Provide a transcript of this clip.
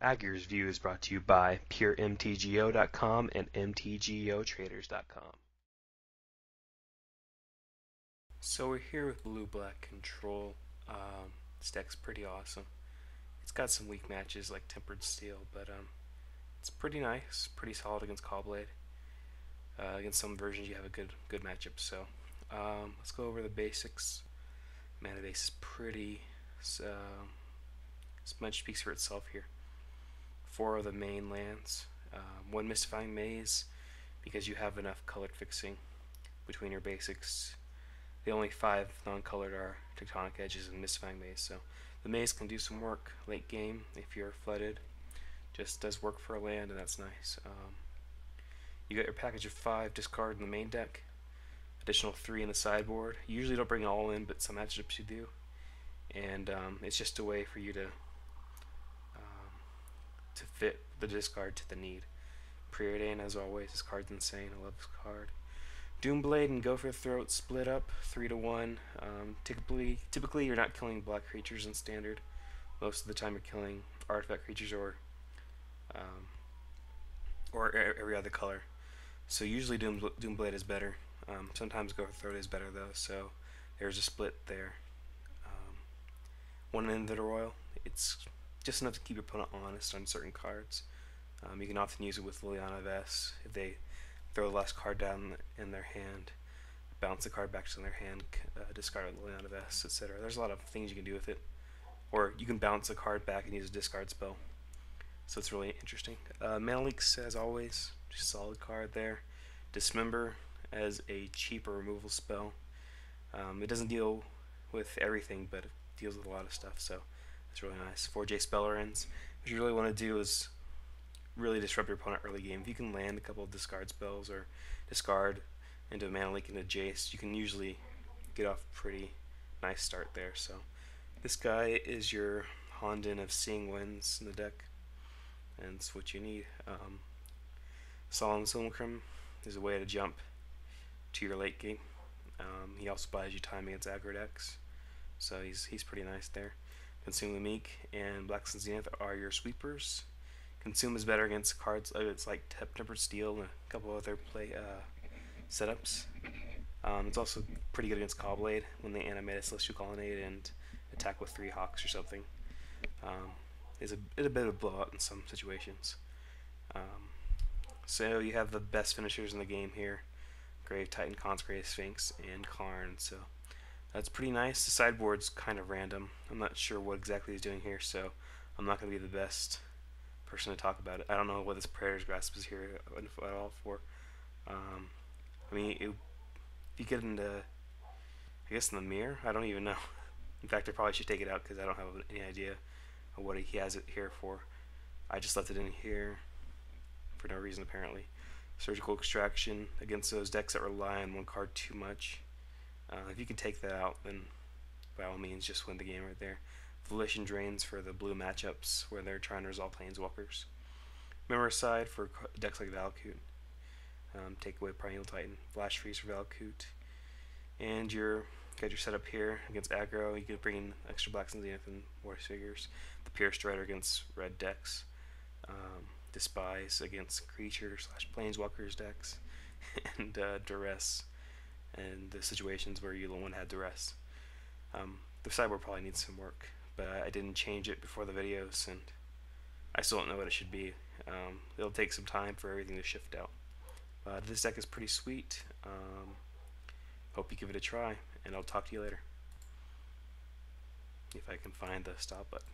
Agger's View is brought to you by PureMTGO.com and MTGOTraders.com. So we're here with Blue-Black Control. This deck's pretty awesome. It's got some weak matches like Tempered Steel, but it's pretty nice, pretty solid against Caw-Blade. Against some versions you have a good matchup. So let's go over the basics. Mana base is pretty much speaks for itself here. 4 of the main lands, 1 Mystifying Maze because you have enough colored fixing between your basics. The only 5 non-colored are Tectonic Edges and Mystifying Maze, so the maze can do some work late game if you're flooded. Just does work for a land, and that's nice. You got your package of 5 discard in the main deck, additional 3 in the sideboard. You usually don't bring it all in, but some matchups you do, and it's just a way for you to fit the discard to the need. Preordain, as always, this card's insane. I love this card. Doomblade and Gopher Throat split up 3-1. Typically, you're not killing black creatures in standard. Most of the time, you're killing artifact creatures or every other color. So usually, Doomblade is better. Sometimes Gopher Throat is better though. So there's a split there. 1 end of the Royal. It's just enough to keep your opponent honest on certain cards. You can often use it with Liliana Vess if they throw the last card down in their hand, bounce the card back to their hand, discard Liliana Vess, etc. There's a lot of things you can do with it. Or you can bounce a card back and use a discard spell. So it's really interesting. Mana Leaks, as always, just a solid card there. Dismember as a cheaper removal spell. It doesn't deal with everything, but it deals with a lot of stuff, so it's really nice. 4J Spellrends. What you really want to do is really disrupt your opponent early game. If you can land a couple of discard spells or discard into a Mana Leak into Jace, you can usually get off a pretty nice start there. So this guy is your Honden of Seeing Winds in the deck, and it's what you need. Solemn Simulacrum is a way to jump to your late game. He also buys you time against aggro decks, so he's pretty nice there. Consume the Meek and Black Sun Zenith are your sweepers. Consume is better against cards it's like Tempered Steel and a couple other play setups. It's also pretty good against Caw-Blade when they animate a Celestial Colonnade and attack with 3 Hawks or something. It's a bit of a blowout in some situations. So you have the best finishers in the game here: Grave Titan, Consecrated Sphinx, and Karn. So that's pretty nice. The sideboard's kind of random. I'm not sure what exactly he's doing here, so I'm not going to be the best person to talk about it. I don't know what this Predator's Grasp is here at all for. I mean, if you get into, I guess, in the mirror, I don't even know. In fact, I probably should take it out because I don't have any idea of what he has it here for. I just left it in here for no reason, apparently. Surgical Extraction against those decks that rely on 1 card too much. If you can take that out, then by all means just win the game right there. Volition Drains for the blue matchups where they're trying to resolve Planeswalkers. Memoricide for decks like Valakut. Take away Primeval Titan. Flash Freeze for Valakut. And you got your setup here against aggro. You can bring in extra Black Sun Zenith and Warriors Figures. The Pierce Strider against red decks. Despise against creatures / Planeswalkers decks. And Duress and the situations where you don't want to have Duress. The sideboard probably needs some work, but I didn't change it before the videos, and I still don't know what it should be. It'll take some time for everything to shift out. But this deck is pretty sweet. Hope you give it a try, and I'll talk to you later. If I can find the stop button.